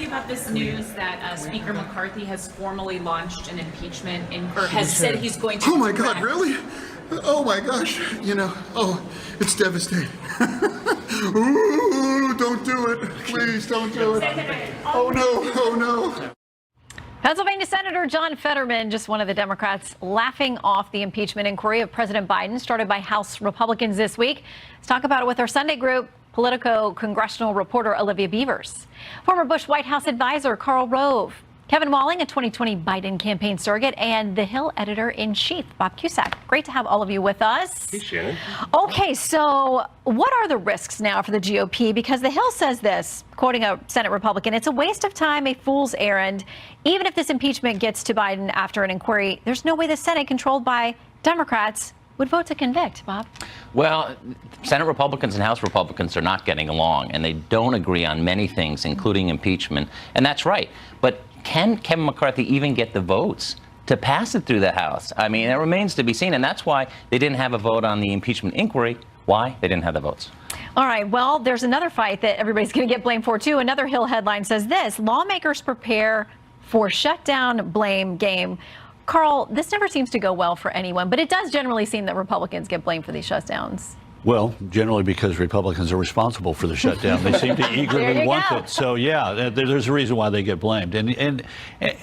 you about this news that Speaker McCarthy has formally launched an impeachment or has said he's going to? Oh my God, really? Oh my gosh, it's devastating. Ooh, don't do it. Please don't do it. Oh no. Pennsylvania Senator John Fetterman, just one of the Democrats, laughing off the impeachment inquiry of President Biden started by House Republicans this week. Let's talk about it with our Sunday group, Politico congressional reporter Olivia Beavers, former Bush White House advisor Karl Rove, Kevin Walling, a 2020 Biden campaign surrogate, and The Hill editor-in-chief, Bob Cusack. Great to have all of you with us. Hey, Shannon. Okay, so what are the risks now for the GOP? Because The Hill says this, quoting a Senate Republican, it's a waste of time, a fool's errand. Even if this impeachment gets to Biden after an inquiry, there's no way the Senate, controlled by Democrats, would vote to convict. Bob? Well, Senate Republicans and House Republicans are not getting along, and they don't agree on many things, including impeachment. And that's right. But can Kevin McCarthy even get the votes to pass it through the House? I mean, it remains to be seen, and that's why they didn't have a vote on the impeachment inquiry. Why? They didn't have the votes. All right, well, there's another fight that everybody's going to get blamed for, too. Another Hill headline says this: lawmakers prepare for shutdown blame game. Karl, this never seems to go well for anyone, but it does generally seem that Republicans get blamed for these shutdowns. Well, generally because Republicans are responsible for the shutdown. They seem to eagerly want it. So, yeah, there's a reason why they get blamed. And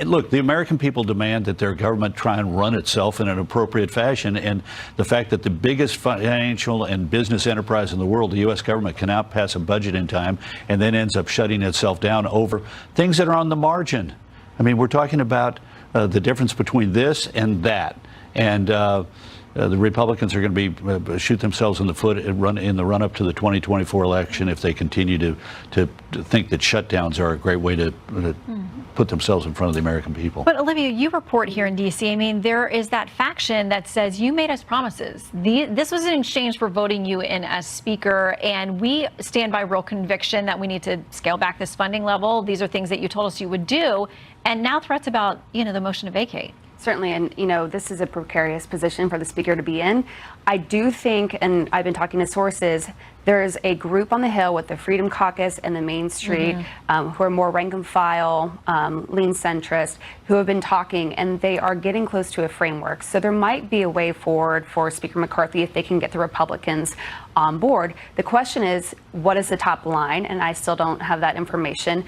look, the American people demand that their government try and run itself in an appropriate fashion. And the fact that the biggest financial and business enterprise in the world, the U.S. government, cannot pass a budget in time and then ends up shutting itself down over things that are on the margin. I mean, we're talking about the difference between this and that. And the Republicans are going to be shoot themselves in the foot in the run up to the 2024 election if they continue to think that shutdowns are a great way to put themselves in front of the American people. But Olivia, you report here in D.C. I mean, there is that faction that says you made us promises. This was in exchange for voting you in as Speaker, and we stand by real conviction that we need to scale back this funding level. These are things that you told us you would do, and now threats about the motion to vacate. Certainly, and this is a precarious position for the Speaker to be in. I do think, and I've been talking to sources, there's a group on the Hill with the Freedom Caucus and the Main Street who are more rank and file, lean centrist, who have been talking, and they are getting close to a framework. So there might be a way forward for Speaker McCarthy if they can get the Republicans on board. The question is, what is the top line? And I still don't have that information.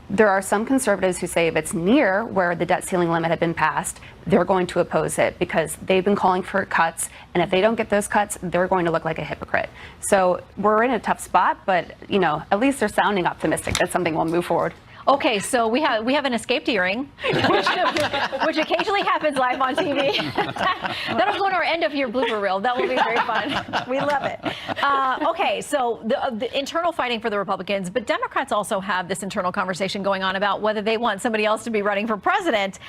There are some conservatives who say if it's near where the debt ceiling limit had been passed, they're going to oppose it because they've been calling for cuts. And if they don't get those cuts, they're going to look like a hypocrite. So we're in a tough spot, but, at least they're sounding optimistic that something will move forward. Okay, so we have an escaped hearing, which occasionally happens live on TV. That'll go to our end of your blooper reel. That will be very fun. We love it. Okay, so the internal fighting for the Republicans, but Democrats also have this internal conversation going on about whether they want somebody else to be running for president.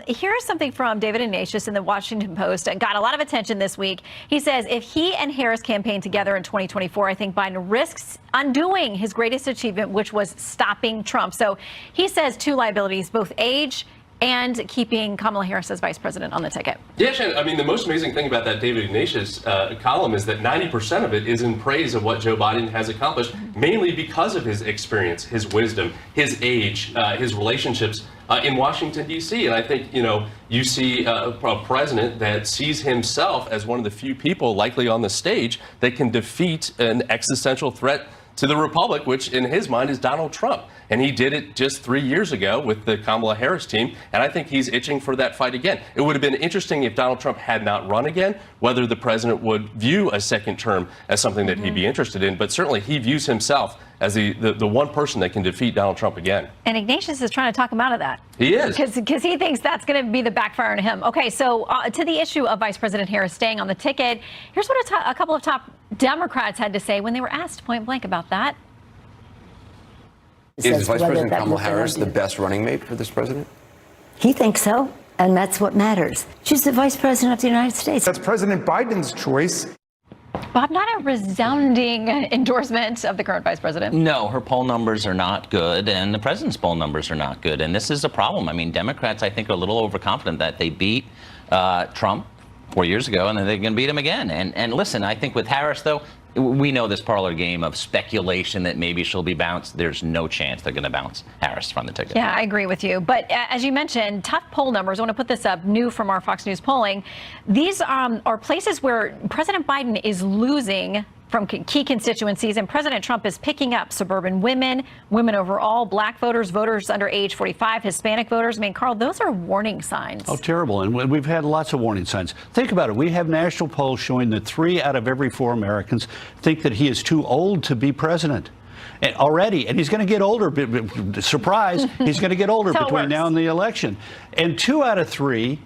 Here's something from David Ignatius in the Washington Post. It got a lot of attention this week. He says, if he and Harris campaign together in 2024, I think Biden risks undoing his greatest achievement, which was stopping Trump. So he says two liabilities, both age and keeping Kamala Harris as vice president on the ticket. Yeah, Shannon, I mean, the most amazing thing about that David Ignatius column is that 90% of it is in praise of what Joe Biden has accomplished, mainly because of his experience, his wisdom, his age, his relationships in Washington, D.C. And I think, you see a president that sees himself as one of the few people likely on the stage that can defeat an existential threat to the republic, which in his mind is Donald Trump. And he did it just 3 years ago with the Kamala Harris team. And I think he's itching for that fight again. It would have been interesting if Donald Trump had not run again, whether the president would view a second term as something that he'd be interested in. But certainly he views himself as the one person that can defeat Donald Trump again. And Ignatius is trying to talk him out of that. He is. Because he thinks that's going to be the backfire to him. Okay, so to the issue of Vice President Harris staying on the ticket, here's what a couple of top Democrats had to say when they were asked point blank about that. Is Vice President Kamala Harris the best running mate for this president? He thinks so, and that's what matters. She's the Vice President of the United States. That's President Biden's choice. Bob, not a resounding endorsement of the current vice president. No, her poll numbers are not good, and the president's poll numbers are not good. And this is a problem. I mean, Democrats, I think, are a little overconfident that they beat Trump 4 years ago, and then they're going to beat him again. And listen, I think with Harris, though, we know this parlor game of speculation that maybe she'll be bounced. There's no chance they're going to bounce Harris from the ticket. Yeah, I agree with you. But as you mentioned, tough poll numbers. I want to put this up, new from our Fox News polling. These are places where President Biden is losing from key constituencies, and President Trump is picking up suburban women, women overall, black voters, voters under age 45, Hispanic voters. I mean, Carl, those are warning signs. Oh, terrible. And we've had lots of warning signs. Think about it. We have national polls showing that 3 out of every 4 Americans think that he is too old to be president. Already, and he's going to get older. Surprise, he's going to get older between now and the election. And 2 out of 3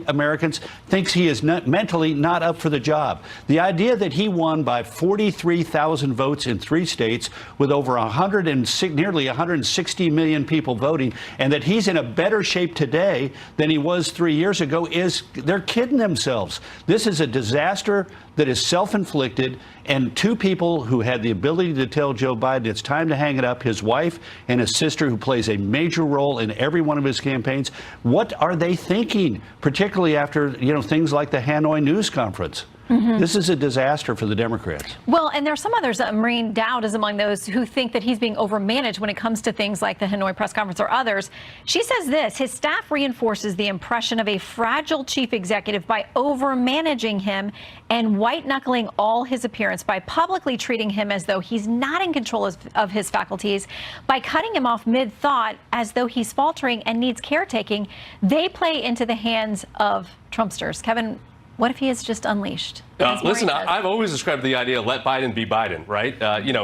Americans thinks he is mentally not up for the job. The idea that he won by 43,000 votes in 3 states with over nearly 160 million people voting, and that he's in a better shape today than he was 3 years ago, they're kidding themselves. This is a disaster that is self-inflicted, and 2 people who had the ability to tell Joe Biden it's time to hang it up, his wife and his sister, who plays a major role in every one of his campaigns. What are they thinking, particularly after, things like the Hanoi news conference? This is a disaster for the Democrats. Well, and there are some others. Maureen Dowd is among those who think that he's being overmanaged when it comes to things like the Hanoi press conference or others. She says this: his staff reinforces the impression of a fragile chief executive by overmanaging him and white-knuckling all his appearance, by publicly treating him as though he's not in control of his faculties, by cutting him off mid-thought as though he's faltering and needs caretaking. They play into the hands of Trumpsters. Kevin, what if he is just unleashed? Listen, I've always described the idea of let Biden be Biden, right?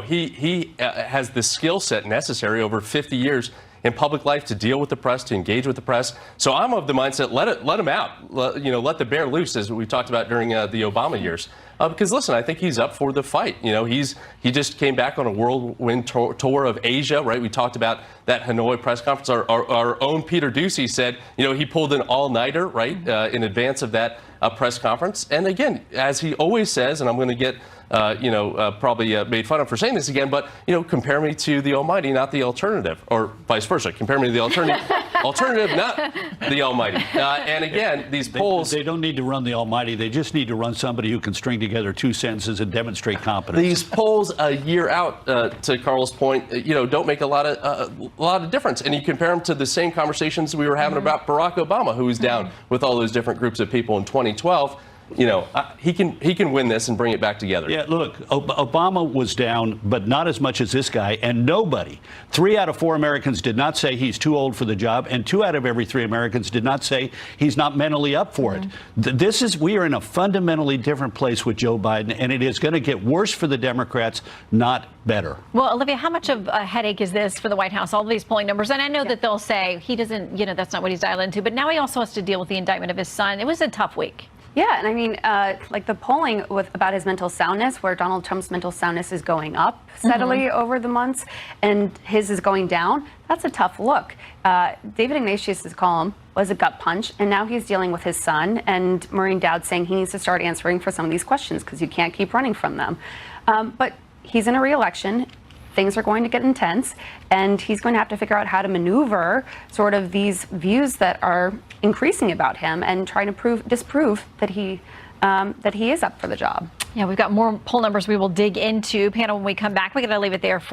He has the skill set necessary over 50 years in public life to deal with the press, to engage with the press. So I'm of the mindset, let him out. Let the bear loose, as we talked about during the Obama years. Because listen, I think he's up for the fight. He just came back on a whirlwind tour of Asia, right? We talked about that Hanoi press conference. Our own Peter Doocy said, he pulled an all-nighter, right, in advance of that press conference. And again, as he always says, and I'm going to get probably made fun of for saying this again, but, compare me to the Almighty, not the alternative, or vice versa. Compare me to the alternative, not the Almighty. And again, these polls. They don't need to run the Almighty. They just need to run somebody who can string together 2 sentences and demonstrate competence. These polls a year out, to Carl's point, don't make a lot of difference. And you compare them to the same conversations we were having about Barack Obama, who was down with all those different groups of people in 2012. He can win this and bring it back together. Yeah, look, Obama was down, but not as much as this guy. And 3 out of 4 Americans did not say he's too old for the job, and 2 out of every 3 Americans did not say he's not mentally up for it. We are in a fundamentally different place with Joe Biden, and it is going to get worse for the Democrats, not better. Well, Olivia, how much of a headache is this for the White House, all of these polling numbers? And I know that they'll say he doesn't, that's not what he's dialed into, but now he also has to deal with the indictment of his son. It was a tough week. Yeah, and I mean, like the polling about his mental soundness, where Donald Trump's mental soundness is going up steadily over the months, and his is going down, that's a tough look. David Ignatius' column was a gut punch, and now he's dealing with his son, and Maureen Dowd saying he needs to start answering for some of these questions because you can't keep running from them. But he's in a re-election. Things are going to get intense, and he's going to have to figure out how to maneuver sort of these views that are increasing about him and trying to disprove that he is up for the job. Yeah, we've got more poll numbers we will dig into. Panel, when we come back, we got to leave it there.